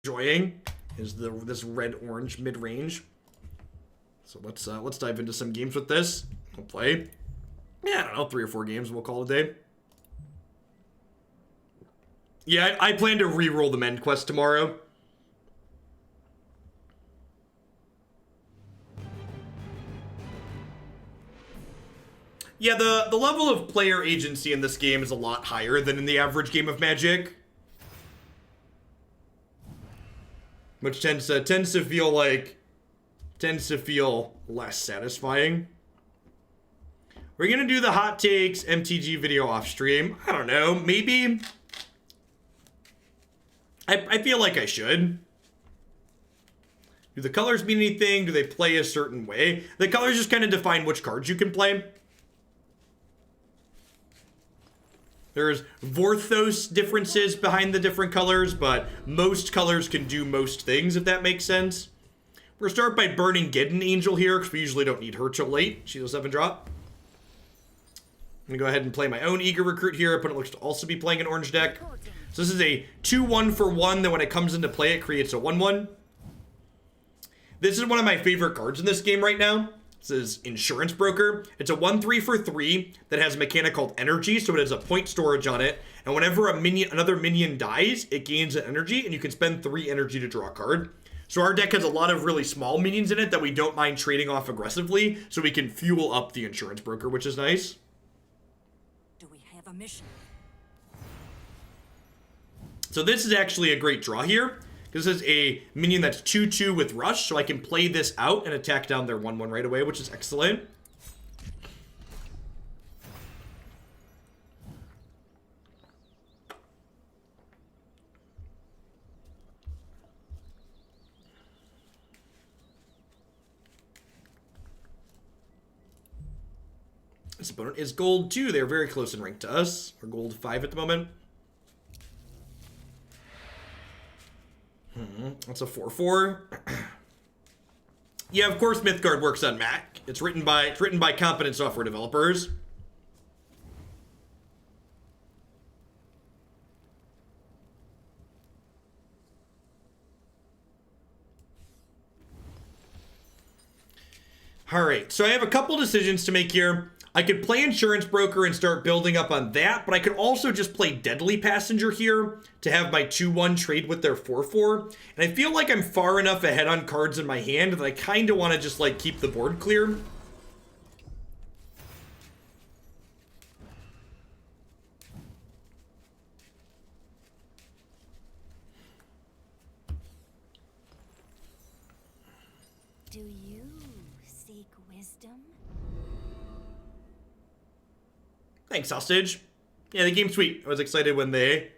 enjoying is this red-orange mid-range. So let's dive into some games with this. We'll play, yeah, I don't know, 3 or 4 games and we'll call it a day. Yeah, I plan to re-roll the Mend quest tomorrow. Yeah, the level of player agency in this game is a lot higher than in the average game of Magic. Which tends to feel less satisfying. We're gonna do the hot takes MTG video off stream. I don't know, maybe. I feel like I should. Do the colors mean anything? Do they play a certain way? The colors just kind of define which cards you can play. There's Vorthos differences behind the different colors, but most colors can do most things, if that makes sense. We're gonna start by burning Geddon Angel here, because we usually don't need her till late. She's a 7-drop. I'm gonna go ahead and play my own Eager Recruit here. Opponent looks to also be playing an orange deck. So this is a 2-1 for 1, then when it comes into play, it creates a 1-1. This is one of my favorite cards in this game right now. This is Insurance Broker. It's a 1-3 for 3 that has a mechanic called Energy, so it has a point storage on it. And whenever another minion dies, it gains an energy, and you can spend 3 energy to draw a card. So our deck has a lot of really small minions in it that we don't mind trading off aggressively, so we can fuel up the Insurance Broker, which is nice. Do we have a mission? So this is actually a great draw here. This is a minion that's 2-2 with Rush, so I can play this out and attack down their 1-1 right away, which is excellent. This opponent is gold 2. They're very close in rank to us. We're gold 5 at the moment. That's a 4-4. Yeah, of course Mythgard works on Mac. It's written by competent software developers. Alright, so I have a couple decisions to make here. I could play Insurance Broker and start building up on that, but I could also just play Deadly Passenger here to have my 2-1 trade with their 4-4. And I feel like I'm far enough ahead on cards in my hand that I kind of want to just like keep the board clear. Do you seek wisdom? Thanks, Hostage. Yeah, the game's sweet. I was excited when they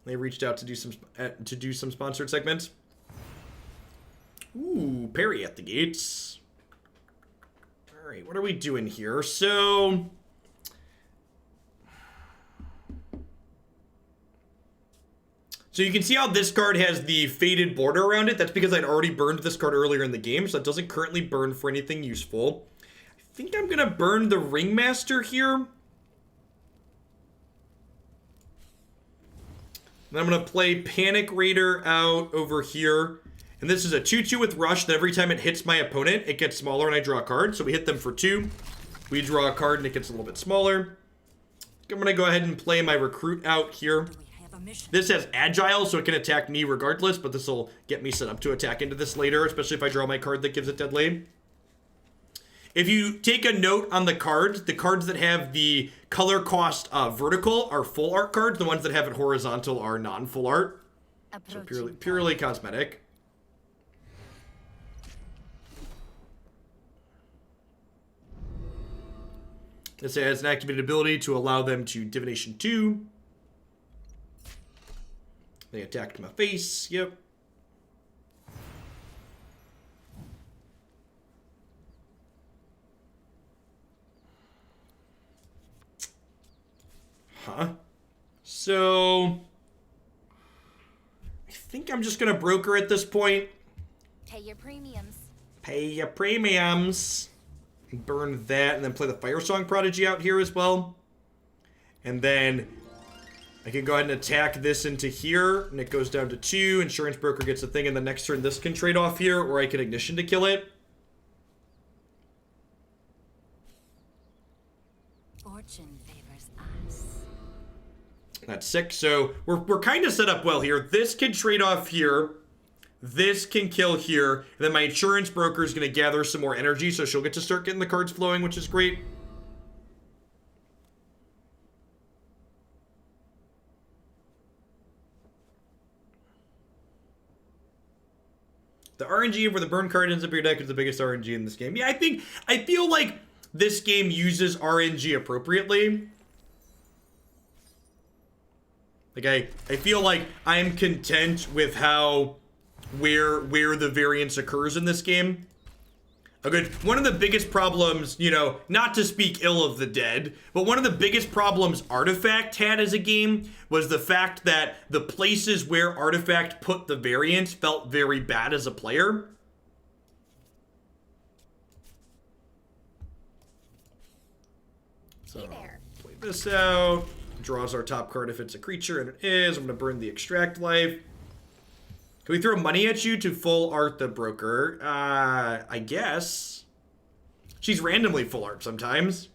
reached out to do some sponsored segments. Ooh, Peri at the gates. All right, what are we doing here? So you can see how this card has the faded border around it. That's because I'd already burned this card earlier in the game, so it doesn't currently burn for anything useful. I think I'm gonna burn the Ringmaster here. Then I'm going to play Panic Raider out over here. And this is a 2-2 with Rush that every time it hits my opponent, it gets smaller and I draw a card. So we hit them for 2. We draw a card and it gets a little bit smaller. I'm going to go ahead and play my Recruit out here. This has Agile, so it can attack me regardless, but this will get me set up to attack into this later, especially if I draw my card that gives it Deadly. If you take a note on the cards that have the color cost vertical are full art cards. The ones that have it horizontal are non-full art. So purely cosmetic. This has an activated ability to allow them to Divination 2. They attacked my face. Yep. Huh? So I think I'm just gonna broker at this point. Pay your premiums. Pay your premiums. Burn that and then play the Firesong Prodigy out here as well. And then I can go ahead and attack this into here, and it goes down to 2. Insurance broker gets a thing, and the next turn this can trade off here, or I can ignition to kill it. Fortune favors us. That's 6, so we're kind of set up well here. This can trade off here. This can kill here. And then my insurance broker is going to gather some more energy, so she'll get to start getting the cards flowing, which is great. The RNG where the burn card ends up your deck is the biggest RNG in this game. Yeah, I feel like this game uses RNG appropriately. Like, I feel like I'm content with how, where the variance occurs in this game. One of the biggest problems, you know, not to speak ill of the dead, but one of the biggest problems Artifact had as a game was the fact that the places where Artifact put the variance felt very bad as a player. So, Hey there. play this out. Draws our top card if it's a creature, and it is. I'm going to burn the extract life. Can we throw money at you to full art the broker? I guess. She's randomly full art sometimes.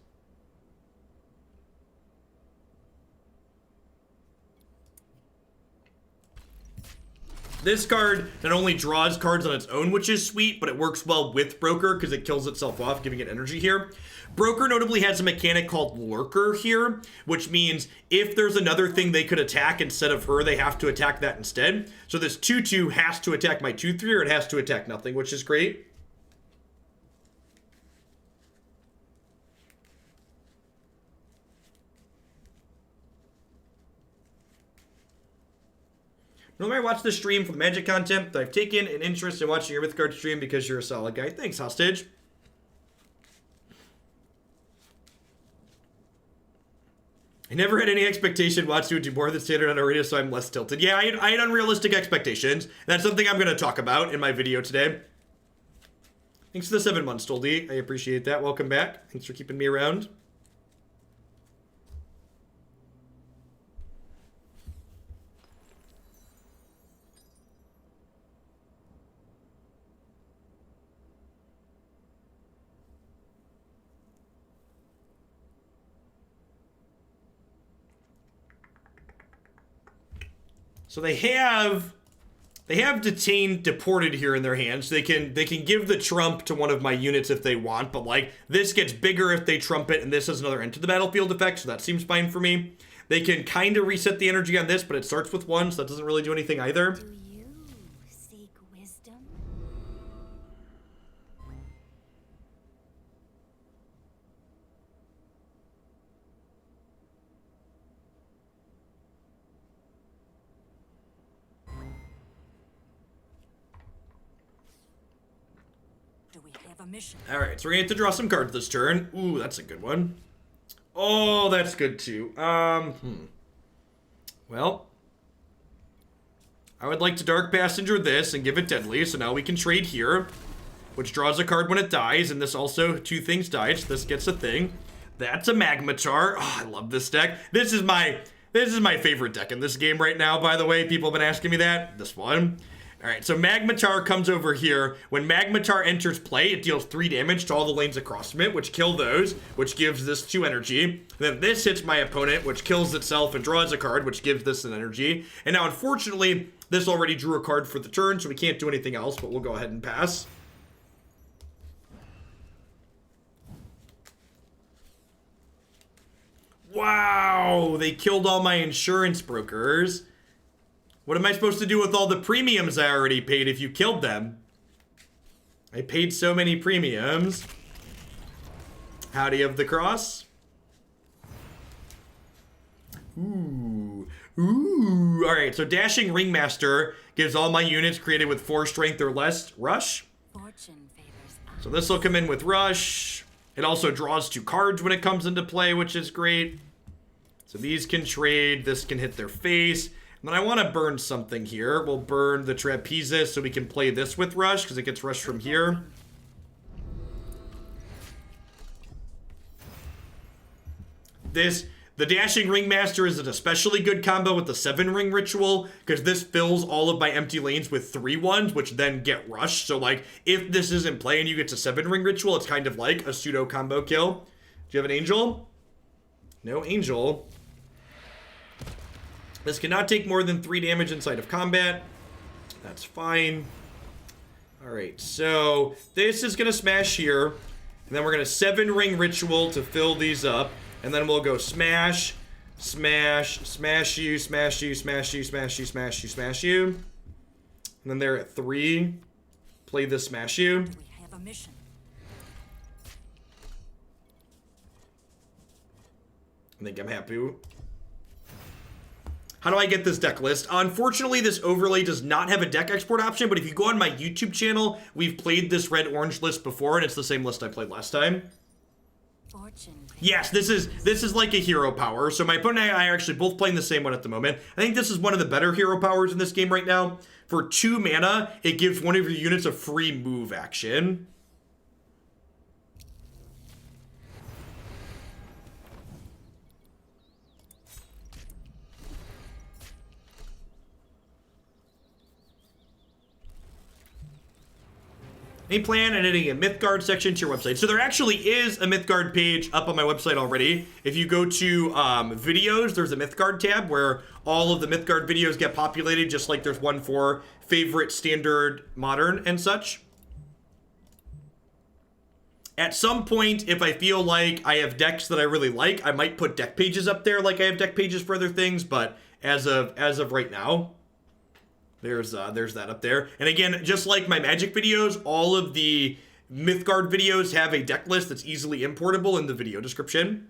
This card not only draws cards on its own, which is sweet, but it works well with Broker because it kills itself off, giving it energy here. Broker notably has a mechanic called Lurker here, which means if there's another thing they could attack instead of her, they have to attack that instead. So this 2/2 has to attack my 2/3, or it has to attack nothing, which is great. Normally I watch the stream for the Magic content, but I've taken an interest in watching your Mythgard stream because you're a solid guy. Thanks, Hostage. I never had any expectation Watch would do more than standard on arena, so I'm less tilted. Yeah, I had unrealistic expectations. That's something I'm going to talk about in my video today. Thanks for the 7 months, Stoldy. I appreciate that. Welcome back. Thanks for keeping me around. So they have detained, deported here in their hands. They can give the trump to one of my units if they want, but like this gets bigger if they trump it, and this has another enter the battlefield effect, so that seems fine for me. They can kind of reset the energy on this, but it starts with 1, so that doesn't really do anything either. Do you seek wisdom? Do we have a mission? All right, so we're gonna have to draw some cards this turn. Ooh, that's a good one. Oh, that's good too. Well, I would like to Dark Passenger this and give it Deadly, so now we can trade here, which draws a card when it dies, and this also 2 things died, so this gets a thing. That's a Magmataur. Oh, I love this deck. This is my favorite deck in this game right now, by the way. People have been asking me that. This one. All right, so Magmataur comes over here. When Magmataur enters play, it deals 3 damage to all the lanes across from it, which kill those, which gives this 2 energy. Then this hits my opponent, which kills itself and draws a card, which gives this an energy. And now, unfortunately, this already drew a card for the turn, so we can't do anything else, but we'll go ahead and pass. Wow, they killed all my insurance brokers. What am I supposed to do with all the premiums I already paid if you killed them? I paid so many premiums. Howdy of the Cross. Ooh. Ooh. Alright, so Dashing Ringmaster gives all my units created with 4 strength or less rush. Fortune favors us. So this will come in with rush. It also draws 2 cards when it comes into play, which is great. So these can trade. This can hit their face. And then I want to burn something here. We'll burn the trapezists so we can play this with rush, because it gets rush from here. This The Dashing Ringmaster is an especially good combo with the 7-ring ritual, because this fills all of my empty lanes with 3 ones, which then get rushed. So, like, if this isn't play and you get to 7-ring ritual, it's kind of like a pseudo combo kill. Do you have an angel? No angel. This cannot take more than 3 damage inside of combat. That's fine. Alright, so this is going to smash here. And then we're going to 7-ring ritual to fill these up. And then we'll go smash, smash, smash you, smash you, smash you, smash you, smash you, smash you. And then they're at 3. Play the smash you. Do we have a mission? I think I'm happy. How do I get this deck list? Unfortunately, this overlay does not have a deck export option, but if you go on my YouTube channel, we've played this red-orange list before, and it's the same list I played last time. Fortune. Yes, this is like a hero power. So my opponent and I are actually both playing the same one at the moment. I think this is one of the better hero powers in this game right now. For 2 mana, it gives one of your units a free move action. Any plan on adding a Mythgard section to your website? So there actually is a Mythgard page up on my website already. If you go to videos, there's a Mythgard tab where all of the Mythgard videos get populated, just like there's one for favorite, standard, modern, and such. At some point, if I feel like I have decks that I really like, I might put deck pages up there like I have deck pages for other things, but as of right now, there's that up there. And again, just like my Magic videos, all of the Mythgard videos have a deck list that's easily importable in the video description.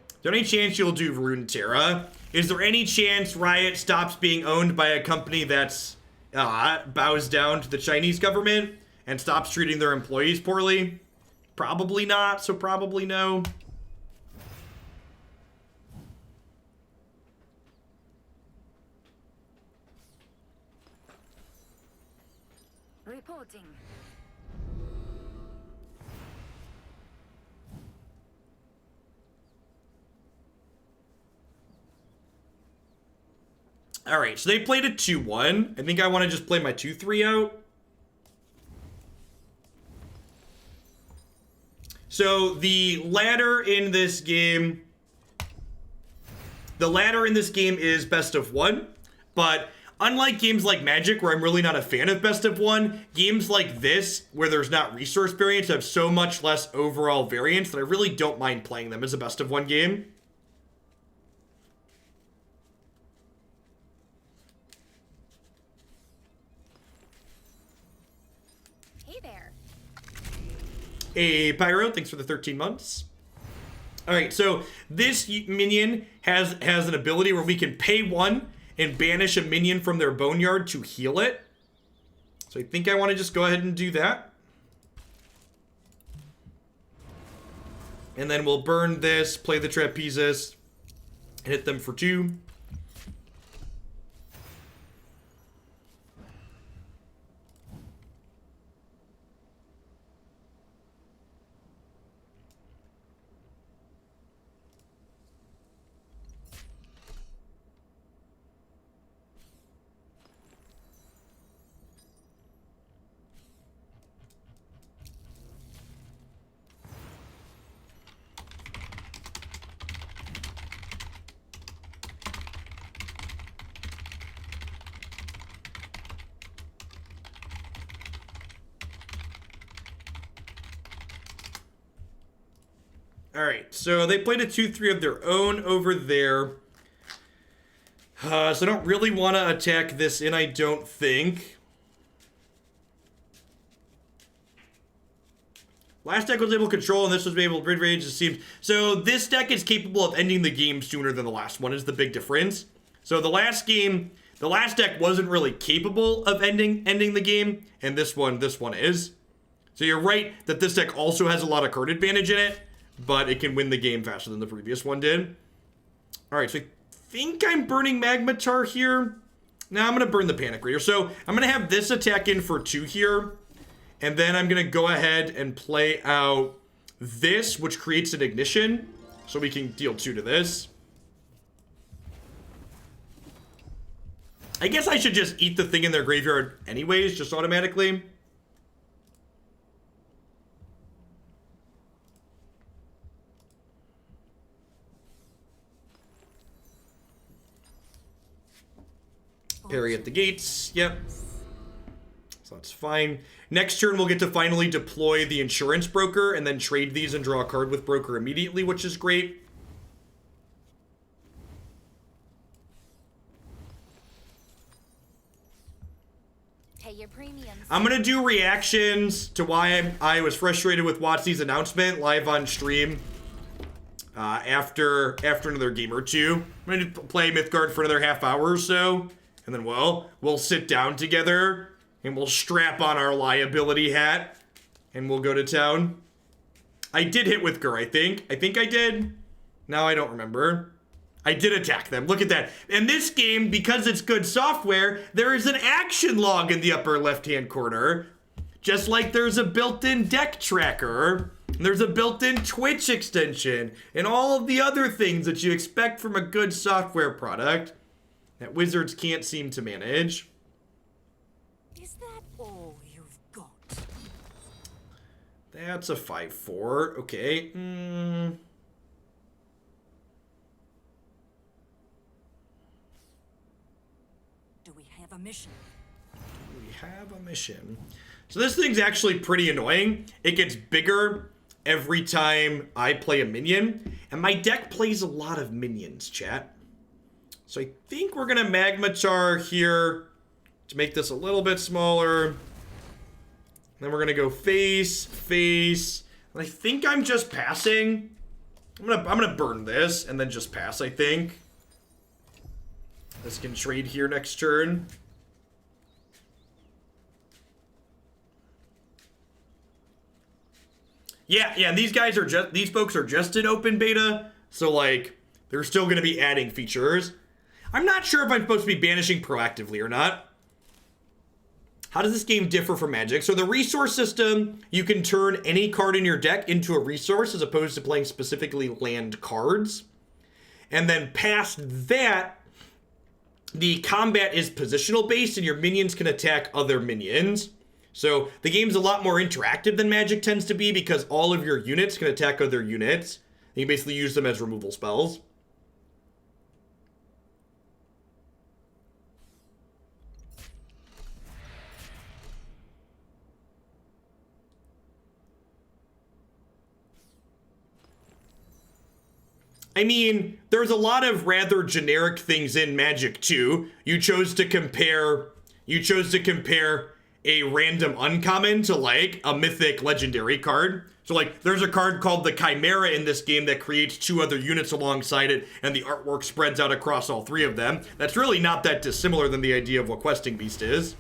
Is there any chance you'll do Runeterra? Is there any chance Riot stops being owned by a company that's bows down to the Chinese government and stops treating their employees poorly? Probably not, so probably no. Reporting. All right, so they played a 2-1. I think I want to just play my 2-3 out. So the ladder in this game is best of 1, but unlike games like Magic, where I'm really not a fan of best of 1, games like this, where there's not resource variance, have so much less overall variance that I really don't mind playing them as a best of 1 game. Hey there. Hey, Pyro, thanks for the 13 months. All right, so this minion has an ability where we can pay 1 and banish a minion from their boneyard to heal it. So I think I want to just go ahead and do that. And then we'll burn this, play the trapezists, hit them for 2. All right, so they played a 2-3 of their own over there. So I don't really want to attack this in, I don't think. Last deck was able to control, and this was able to Midrange, it seems. So this deck is capable of ending the game sooner than the last one, is the big difference. So the last deck wasn't really capable of ending the game, and this one is. So you're right that this deck also has a lot of card advantage in it, but it can win the game faster than the previous one did. All right, so I think I'm burning magmataur here. Now I'm going to burn the panic reader. So I'm going to have this attack in for 2 here. And then I'm going to go ahead and play out this, which creates an ignition. So we can deal 2 to this. I guess I should just eat the thing in their graveyard anyways, just automatically. Peri at the gates. Yep. So that's fine. Next turn, we'll get to finally deploy the insurance broker and then trade these and draw a card with broker immediately, which is great. Pay your premiums. I'm going to do reactions to why I was frustrated with WotC's announcement live on stream after another game or two. I'm going to play Mythgard for another half hour or so. And then, well, we'll sit down together and we'll strap on our liability hat and we'll go to town. I did hit with Gur, I think. I think I did. Now I don't remember. I did attack them. Look at that. In this game, because it's good software, there is an action log in the upper left-hand corner. Just like there's a built-in deck tracker. There's a built-in Twitch extension. And all of the other things that you expect from a good software product that Wizards can't seem to manage. Is that all you've got? That's a 5/4. Okay. Do we have a mission? We have a mission. So this thing's actually pretty annoying. It gets bigger every time I play a minion. And my deck plays a lot of minions, chat. So I think we're going to magmataur here to make this a little bit smaller. Then we're going to go face. And I think I'm just passing. I'm gonna burn this and then just pass, I think. This can trade here next turn. Yeah, and these folks are just in open beta, so like they're still gonna be adding features. I'm not sure if I'm supposed to be banishing proactively or not. How does this game differ from Magic? So the resource system, you can turn any card in your deck into a resource as opposed to playing specifically land cards. And then past that, the combat is positional based and your minions can attack other minions. So the game's a lot more interactive than Magic tends to be because all of your units can attack other units. And you basically use them as removal spells. I mean, there's a lot of rather generic things in Magic too. You chose to compare a random uncommon to like a mythic legendary card. So like there's a card called the Chimera in this game that creates 2 other units alongside it and the artwork spreads out across all 3 of them. That's really not that dissimilar than the idea of what Questing Beast is.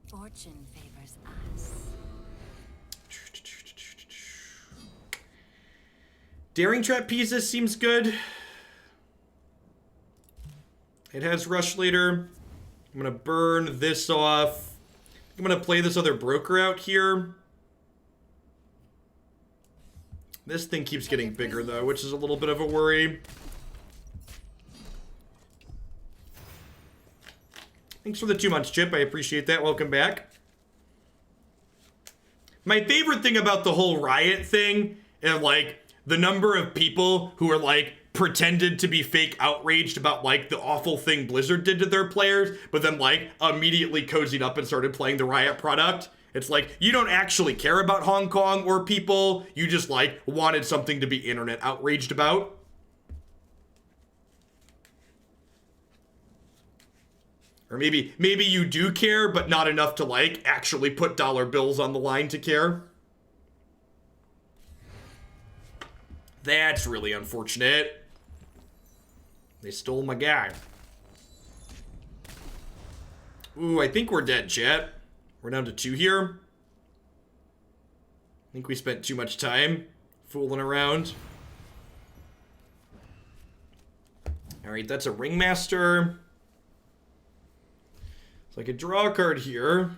Fortune favors us. Daring Trapezists seems good. It has Rush later. I'm gonna burn this off. I'm gonna play this other broker out here. This thing keeps getting bigger though, which is a little bit of a worry. Thanks for the 2 months, Chip. I appreciate that. Welcome back. My favorite thing about the whole riot thing and like the number of people who are like pretended to be fake outraged about like the awful thing Blizzard did to their players, but then like immediately cozied up and started playing the Riot product. It's like, you don't actually care about Hong Kong or people. You just like wanted something to be internet outraged about. Or maybe you do care, but not enough to like actually put dollar bills on the line to care. That's really unfortunate. They stole my guy. Ooh, I think we're dead, chat. We're down to 2 here. I think we spent too much time fooling around. Alright, that's a ringmaster. So I could draw a card here.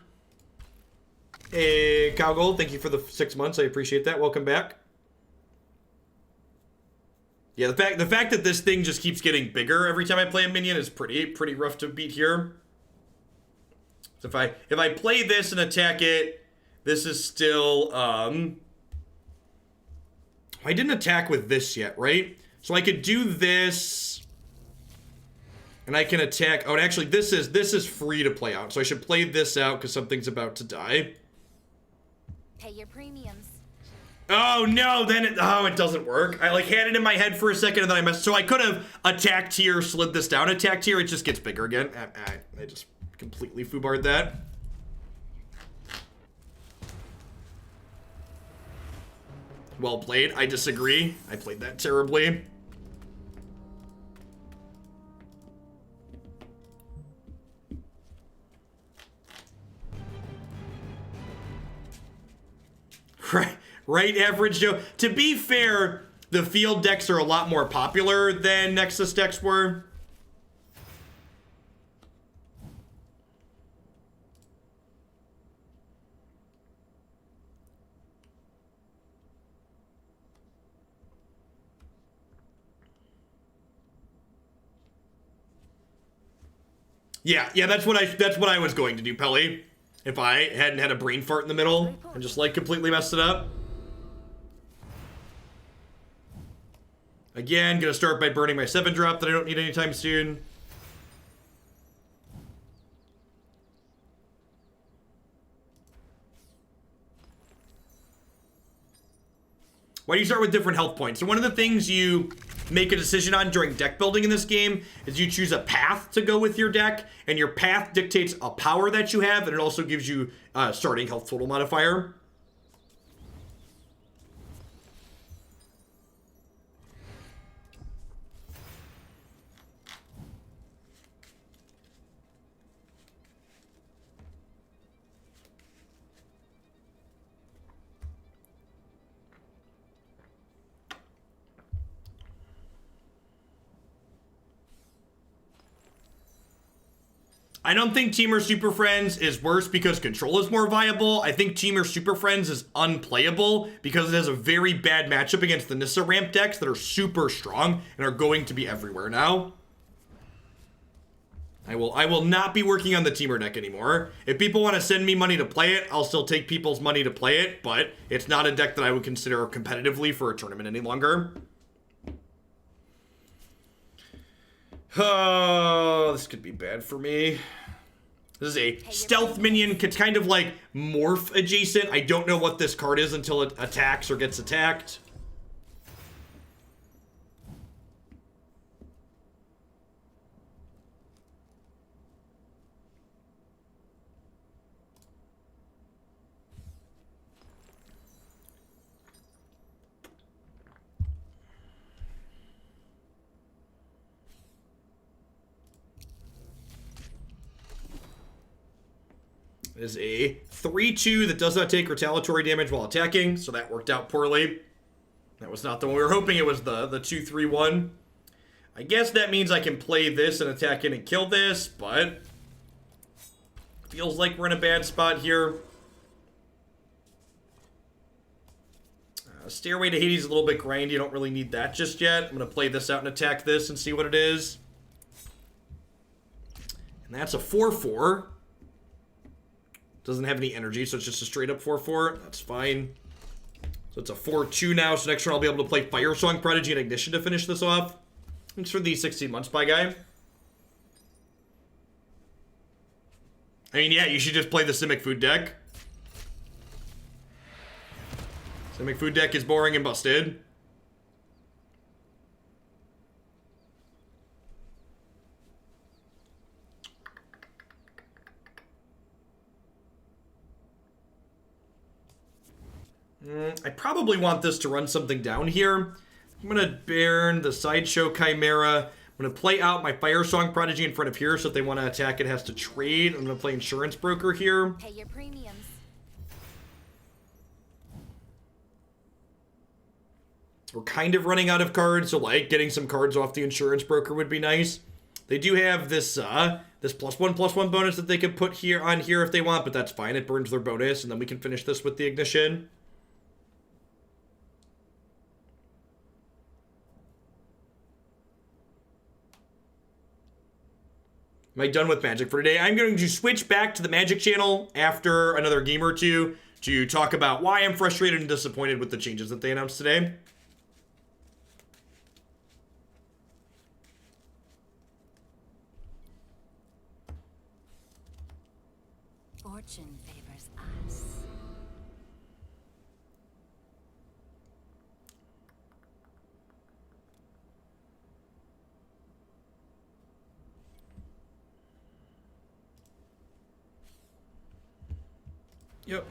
Hey, Cowgold, thank you for the 6 months. I appreciate that. Welcome back. Yeah, the fact that this thing just keeps getting bigger every time I play a minion is pretty rough to beat here. So if I play this and attack it, this is still I didn't attack with this yet, right? So I could do this, and I can attack. Oh, and actually, this is free to play out. So I should play this out because something's about to die. Pay your premiums. Oh no, then it doesn't work. I like had it in my head for a second and then I messed. So I could have attacked here, slid this down, attacked here. It just gets bigger again. I just completely foobarred that. Well played. I disagree. I played that terribly. Right, average Joe. To be fair, the field decks are a lot more popular than Nexus decks were. Yeah, that's what I was going to do, Pelly. If I hadn't had a brain fart in the middle and just like completely messed it up. Again, gonna start by burning my 7-drop that I don't need anytime soon. Why do you start with different health points? So one of the things you make a decision on during deck building in this game is you choose a path to go with your deck, and your path dictates a power that you have, and it also gives you a starting health total modifier. I don't think Teamer Super Friends is worse because control is more viable. I think Teamer Super Friends is unplayable because it has a very bad matchup against the Nissa ramp decks that are super strong and are going to be everywhere now. I will not be working on the Teamer deck anymore. If people want to send me money to play it, I'll still take people's money to play it, but it's not a deck that I would consider competitively for a tournament any longer. Oh, this could be bad for me. This is a stealth minion. It's kind of like morph adjacent. I don't know what this card is until it attacks or gets attacked. Is a 3/2 that does not take retaliatory damage while attacking, so that worked out poorly. That was not the one we were hoping. It was the 2/3/1. I guess that means I can play this and attack in and kill this, but feels like we're in a bad spot here. Stairway to Hades is a little bit grindy. You don't really need that just yet. I'm going to play this out and attack this and see what it is. And that's a 4/4. Doesn't have any energy, so it's just a straight up 4/4. That's fine. So it's a 4/2 now, so next turn I'll be able to play Firesong, Prodigy, and Ignition to finish this off. Thanks for the 16 months, bye guy. I mean, yeah, you should just play the Simic Food deck. Simic Food deck is boring and busted. I probably want this to run something down here. I'm going to burn the Sideshow Chimera. I'm going to play out my firesong prodigy in front of here, so if they want to attack, it has to trade. I'm going to play insurance broker here. Pay your premiums. We're kind of running out of cards, so like getting some cards off the insurance broker would be nice. They do have this this +1/+1 bonus that they could put here on here if they want, but that's fine. It burns their bonus, and then we can finish this with the ignition. Am I done with Magic for today? I'm going to switch back to the Magic channel after another game or two to talk about why I'm frustrated and disappointed with the changes that they announced today. Fortune favors us. Yep.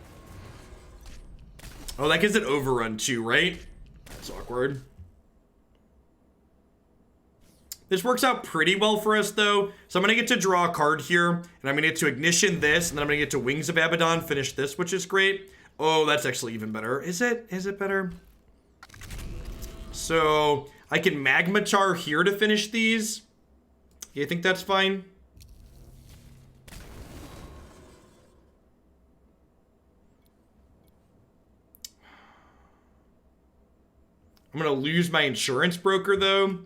Oh, that gives it overrun too, right? That's awkward. This works out pretty well for us, though. So I'm going to get to draw a card here, and I'm going to get to ignition this, and then I'm going to get to Wings of Abaddon, finish this, which is great. Oh, that's actually even better. Is it? Is it better? So I can magmataur here to finish these. You think that's fine? I'm going to lose my insurance broker, though.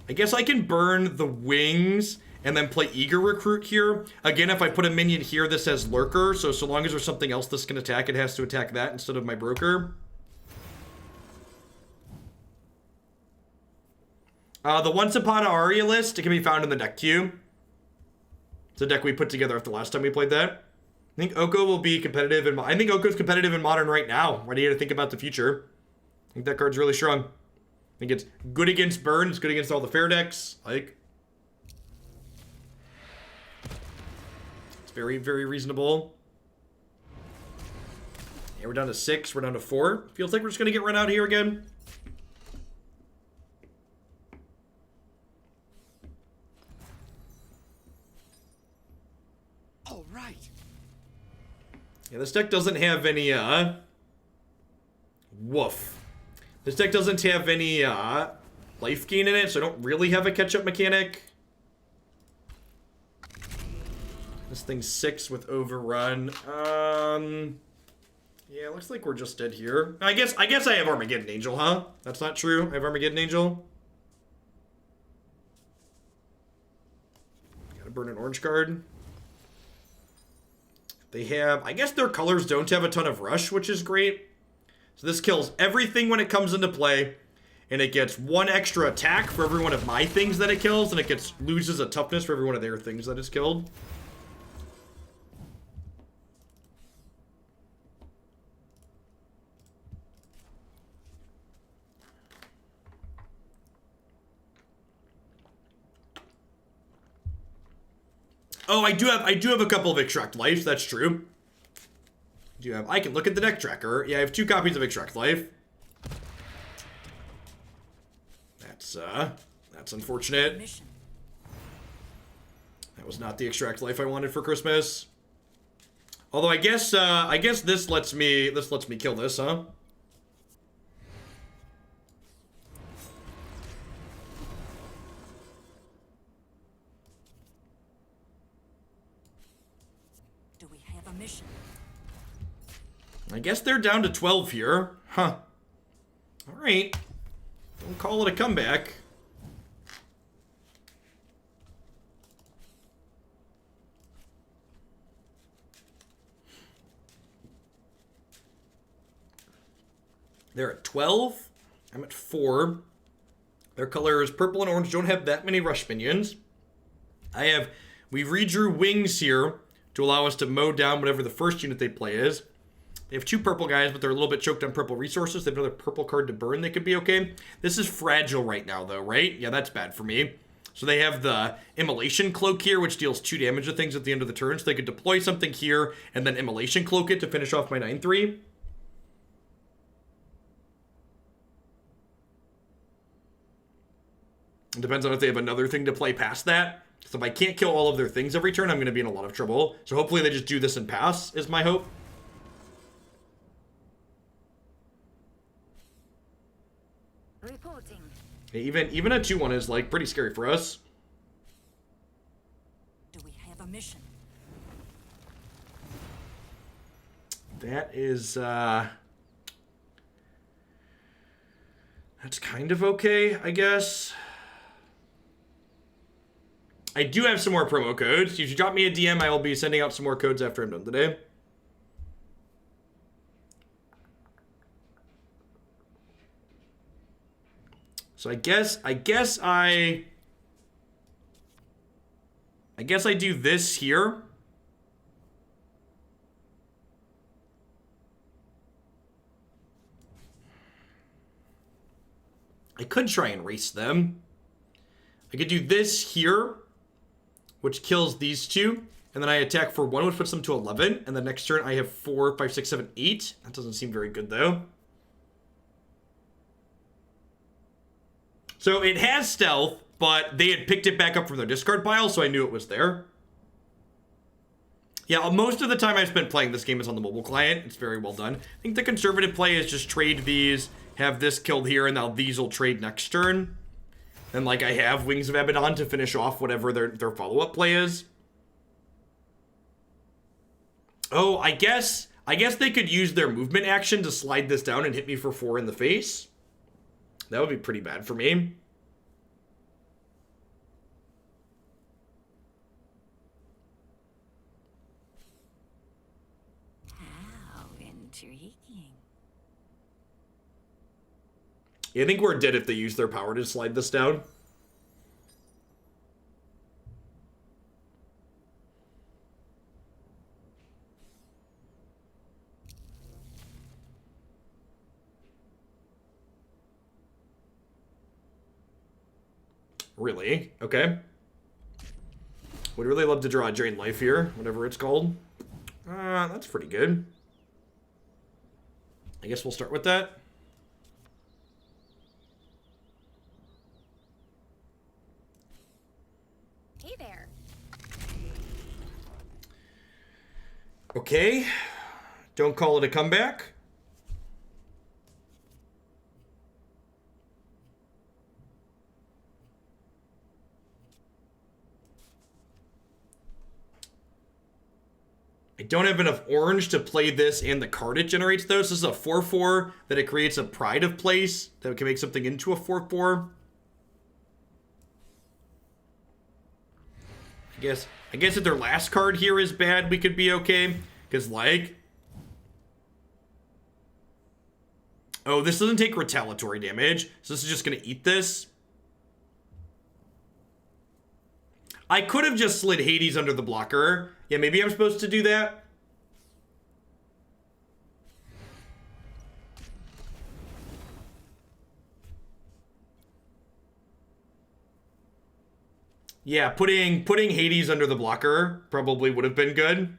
I guess I can burn the wings and then play Eager Recruit here. Again, if I put a minion here, this says Lurker. So long as there's something else this can attack, it has to attack that instead of my broker. The Once Upon a Aria list, it can be found in the deck queue. It's a deck we put together after the last time we played that. I think Oko will be competitive. I think Oko's competitive in Modern right now. Ready to think about the future. I think that card's really strong. I think it's good against burn. It's good against all the fair decks. Like, it's very, very reasonable. Yeah, we're down to 6. We're down to 4. Feels like we're just going to get run out here again. All right. Yeah, this deck doesn't have any, woof. This deck doesn't have any life gain in it, so I don't really have a catch-up mechanic. This thing's 6 with overrun. Yeah, looks like we're just dead here. I guess I have Armageddon Angel, huh? That's not true. I have Armageddon Angel. Gotta burn an orange card. They have... I guess their colors don't have a ton of rush, which is great. So this kills everything when it comes into play, and it gets 1 extra attack for every one of my things that it kills, and it loses a toughness for every one of their things that is killed. Oh, I do have a couple of extract lives, that's true. I can look at the deck tracker. Yeah, I have 2 copies of Extract Life. That's unfortunate. That was not the Extract Life I wanted for Christmas. Although I guess this lets me kill this, huh? Do we have a mission? I guess they're down to 12 here. Huh. Alright. Don't call it a comeback. They're at 12. I'm at 4. Their colors, purple and orange, don't have that many rush minions. We redrew wings here to allow us to mow down whatever the first unit they play is. They have 2 purple guys, but they're a little bit choked on purple resources. They have another purple card to burn. They could be okay. This is fragile right now, though, right? Yeah, that's bad for me. So they have the Immolation Cloak here, which deals 2 damage to things at the end of the turn. So they could deploy something here and then Immolation Cloak it to finish off my 9/3. It depends on if they have another thing to play past that. So if I can't kill all of their things every turn, I'm going to be in a lot of trouble. So hopefully they just do this and pass, is my hope. Reporting. Even a 2-1 is, like, pretty scary for us. Do we have a mission? That is, that's kind of okay, I guess. I do have some more promo codes. If you drop me a DM, I will be sending out some more codes after I'm done today. So I guess I do this here. I could try and race them. I could do this here, which kills these two, and then I attack for 1, which puts them to 11, and the next turn I have 4, 5, 6, 7, 8. That doesn't seem very good, though. So it has stealth, but they had picked it back up from their discard pile, so I knew it was there. Yeah, most of the time I've spent playing this game is on the mobile client. It's very well done. I think the conservative play is just trade these, have this killed here, and now these will trade next turn. And like I have Wings of Abaddon to finish off whatever their follow-up play is. Oh, I guess they could use their movement action to slide this down and hit me for 4 in the face. That would be pretty bad for me. How intriguing. Yeah, I think we're dead if they use their power to slide this down. Really? Okay. Would really love to draw a Drain Life here, whatever it's called. That's pretty good. I guess we'll start with that. Hey there. Okay. Don't call it a comeback. I don't have enough orange to play this and the card it generates, though. So this is a 4/4 that it creates a Pride of Place that can make something into a 4/4. I guess if their last card here is bad, we could be okay. Because, like... Oh, this doesn't take retaliatory damage. So this is just going to eat this. I could have just slid Hades under the blocker. Yeah, maybe I'm supposed to do that. Yeah, putting Hades under the blocker probably would have been good.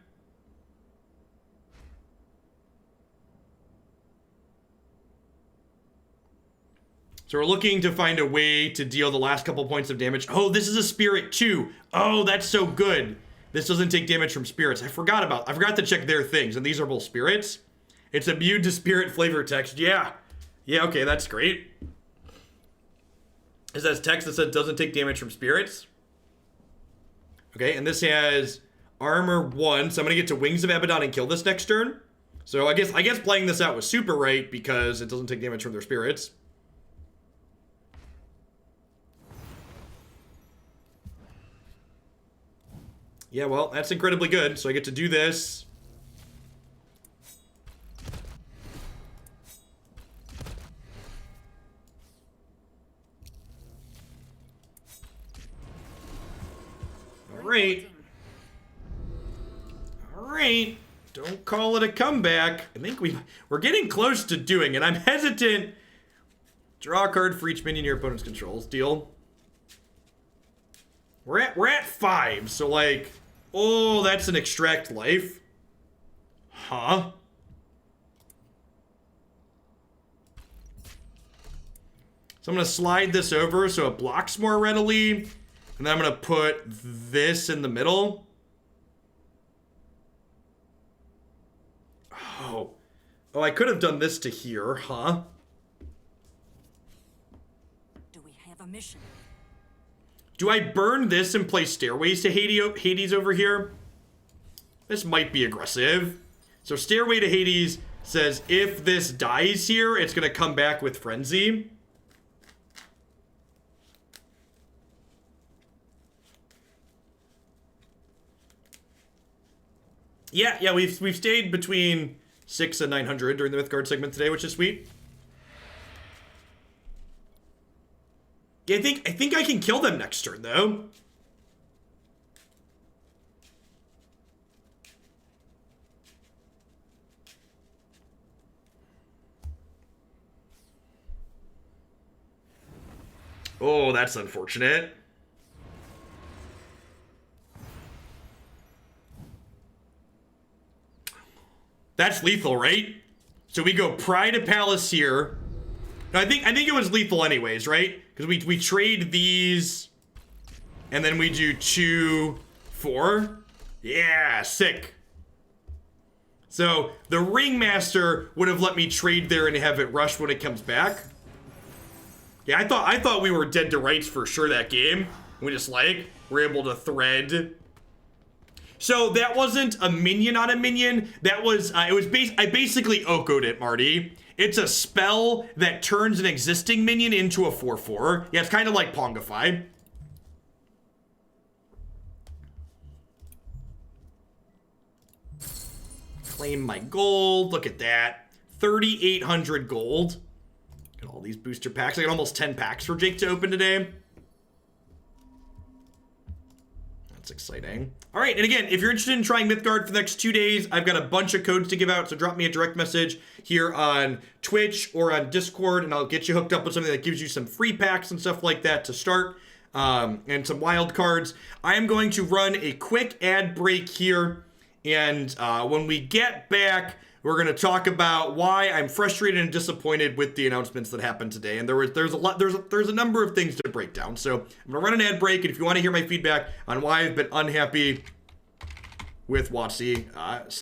So we're looking to find a way to deal the last couple points of damage. Oh, this is a spirit too. Oh, that's so good. This doesn't take damage from spirits. I forgot to check their things, and these are both spirits. It's immune to spirit flavor text. Yeah. Yeah, okay, that's great. It says text that says doesn't take damage from spirits. Okay, and this has armor 1, so I'm gonna get to Wings of Abaddon and kill this next turn. So I guess playing this out was super right because it doesn't take damage from their spirits. Yeah, well, that's incredibly good. So I get to do this. All right. All right. Don't call it a comeback. I think we're getting close to doing it. I'm hesitant. Draw a card for each minion your opponent's controls. Deal. We're at 5, so like, oh, that's an extract life. Huh? So I'm going to slide this over so it blocks more readily. And then I'm going to put this in the middle. Oh. Oh, I could have done this to here, huh? Do we have a mission? Do I burn this and place stairways to Hades over here? This might be aggressive. So stairway to Hades says if this dies here, it's going to come back with frenzy. Yeah, we've stayed between 6 and 900 during the Mythgard segment today, which is sweet. Yeah, I think I can kill them next turn though. Oh, that's unfortunate. That's lethal, right? So we go Pride of Palace here. No, I think it was lethal anyways, right? Because we trade these, and then we do 2, 4. Yeah, sick. So the ringmaster would have let me trade there and have it rush when it comes back. Yeah, I thought we were dead to rights for sure that game. We just we're able to thread. So that wasn't a minion on a minion. That was I basically Oko'd it, Marty. It's a spell that turns an existing minion into a 4/4. Yeah, it's kind of like Pongify. Claim my gold. Look at that. 3,800 gold. Got all these booster packs. I got almost 10 packs for Jake to open today. That's exciting. All right, and again, if you're interested in trying Mythgard for the next 2 days, I've got a bunch of codes to give out, so drop me a direct message here on Twitch or on Discord, and I'll get you hooked up with something that gives you some free packs and stuff like that to start, and some wild cards. I am going to run a quick ad break here, and when we get back, we're going to talk about why I'm frustrated and disappointed with the announcements that happened today. And there's a number of things to break down. So I'm going to run an ad break. And if you want to hear my feedback on why I've been unhappy with WotC,